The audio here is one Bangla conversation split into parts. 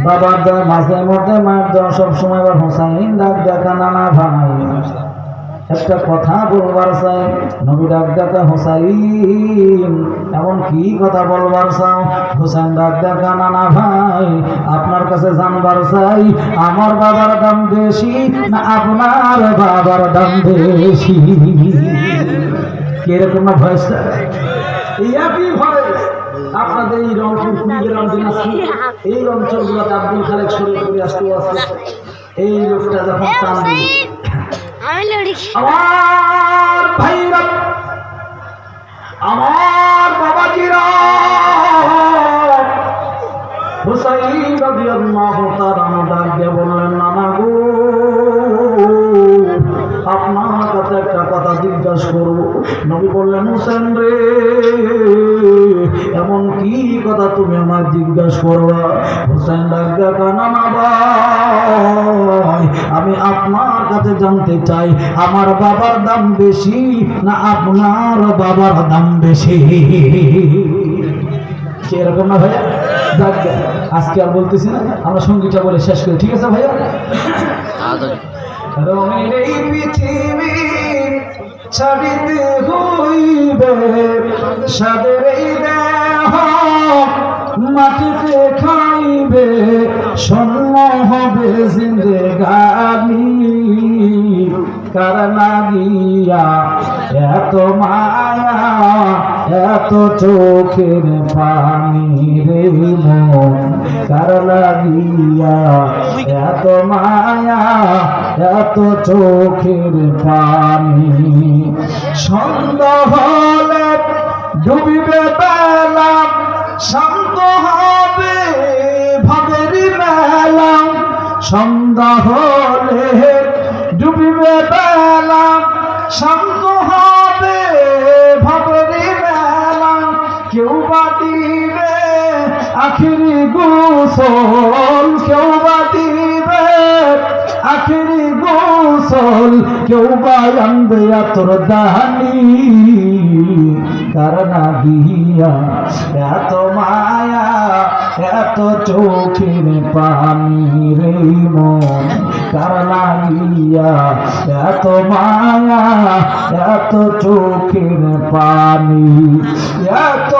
বাবার দেয় মাঝে মধ্যে মায়ের দেওয়া সবসময় আবার হোসাইন ডাক দেখা নানা ভাই একটা কথা বলবার চাই নবী ডাক দেখা হোসাইন এমন কি কথা বলবার চাও হোসেন ডাক দেখা নানা ভাই আপনার কাছে জানবার চাই আমার বাবার দাম বেশি না আপনার বাবার দাম বেশি কিরকম না ভয়েসটা একই ভয়েস আপনাদের এই রংপুর কুড়িগ্রাম দিনাজপুর এই অঞ্চলগুলোতে আব্দুল খালেক শরীফ করে আসতে আসতে এই লোকটা যখন টান দিল আমার ভাইরা আমার বাবাজিরা হুসাইন রাদিয়াল্লাহু তাআলা ডাক দিয়ে বললেন নানা গো আপনার কাছে একটা কথা জিজ্ঞাসা করব নবী বললেন হোসেন রে এমন কি কথা তুমি আমার জিজ্ঞাসা করবা হোসেন ডাক দেখা নানা ভাই আমি আপনার কাছে জানতে চাই আমার বাবার দাম বেশি না আপনার বাবার দাম বেশি এরকম না ভাইয়া আজকে আর বলতেছি না আমরা সঙ্গীটা বলে শেষ করি ঠিক আছে ভাইয়া রঙের এই পৃথিবী ছাড়িতে হইবে সাদের এই দেহ মাটিতে খাইবে স্বর্ণ হবে জিন্দেগানি কার লাগিয়া এত মায়া এত চোখের পানি রে মন কার লাগিয়া এত মায়া এত চোখের পানি সন্ধ্যা হলে ডুবিবে বেলা শান্ত হবে ভাবেরি মেলা সন্ধ্যা হলে ডুবিবে বেলা শান্ত হবে ভাবেরি মেলা কেউ বা দিবে আখিরি গোসল কেউ বা দিবে আখিরি গোসল কেউ বা আনবে আতর দানি কার লাগিয়া এত মায়া এত চোখের পানি রে মন কার লাগিয়া এত মায়া এত চোখের পানি এত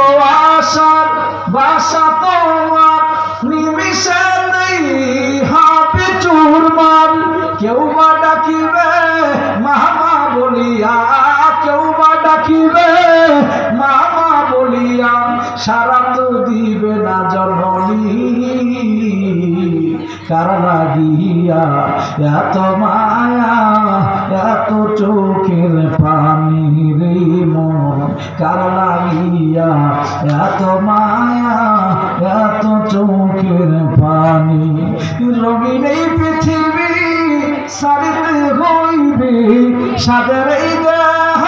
আশার বাসা তোমার নিমিষে নেই হবে চুরমার কেউ বা ডাকিবে মামা বলিয়া কেউ বা ডাকিবে মামা বলিয়া সারা তো দিবে না জননী কার লাগিয়া এত মায়া এত চোখের পানি রে মন কার লাগিয়া এত মায়া এত চোখের পানি রঙিন এই পৃথিবী সারিতে হইবে সাদের এই দেহ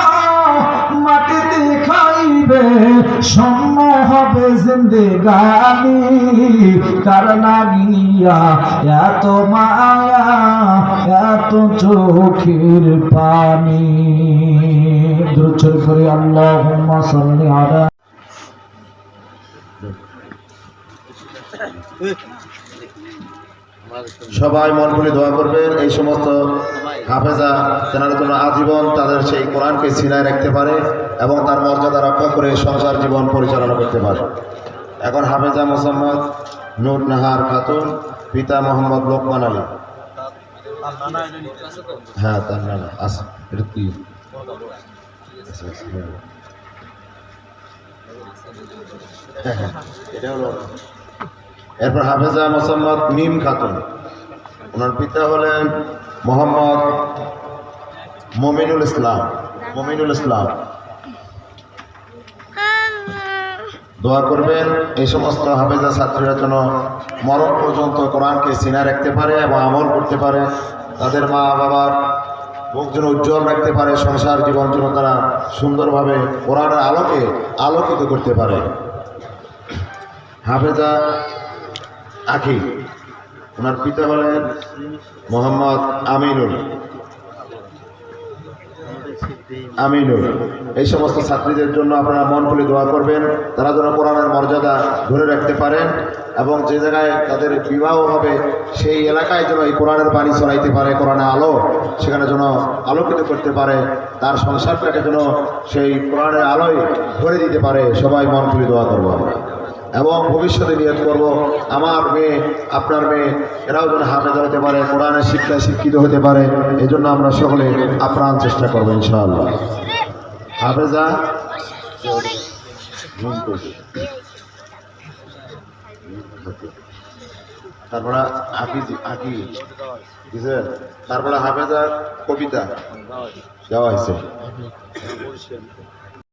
মাটিতে খাইবে স্বর্ণ হবে জিন্দেগানি কার লাগিয়া এত মায়া এত চোখের পানি দ্রুত করে আল্লাহুম্মা সাল্লি আলা সবাই মন খুলে দোয়া করবেন এই সমস্ত হাফেজা তেনারা জন্য আজীবন তাদের সেই কোরআনকে সিনায় রাখতে পারে এবং তার মর্যাদা রক্ষা করে সংসার জীবন পরিচালনা করতে পারে। এখন হাফেজা মোসাম্মদ নূর নাহার খাতুন পিতা মোহাম্মদ লোকমান আলী। হ্যাঁ তার নানা আছে এটা কি এটা হলো। এরপর হাফেজা মোসাম্মদ মিম খাতুন, ওনার পিতা হলেন মোহাম্মদ মমিনুল ইসলাম। দোয়া করবেন এই সমস্ত হাফেজা ছাত্রীরা যেন মরণ পর্যন্ত কোরআনকে সিনায় রাখতে পারে এবং আমল করতে পারে, তাদের মা বাবার মুখ যেন উজ্জ্বল রাখতে পারে, সংসার জীবন যেন তারা সুন্দরভাবে কোরআনের আলোকে আলোকিত করতে পারে। হাফেজা আখি, ওনার পিতা হলেন মোহাম্মদ আমিনুল। আমিন। এই সমস্ত ছাত্রীদের জন্য আপনারা মন খুলে দোয়া করবেন, তারা যেন কোরআনের মর্যাদা ধরে রাখতে পারেন এবং যে জায়গায় তাদের বিবাহ হবে সেই এলাকায় যেন এই কোরআনের বাণী ছড়াইতে পারে, কোরআনের আলো সেখানে যেন আলোকিত করতে পারে, তার সংসারটাকে যেন সেই কোরআনের আলোয় ভরে দিতে পারে। সবাই মন খুলে দোয়া করবো আমরা এবং ভবিষ্যতে নিয়ত করব আমার মেয়ে, আপনার মেয়ে, এরাও যেন হাফেজা হতে পারে, কোরআনের শিক্ষায় শিক্ষিত হতে পারে। এই জন্য আমরা সকলে আপ্রাণ চেষ্টা করবো ইনশাআল্লাহ। হাফেজা তারপরে আকি তারপরে হাফেজা কবিতা দেওয়া হয়েছে।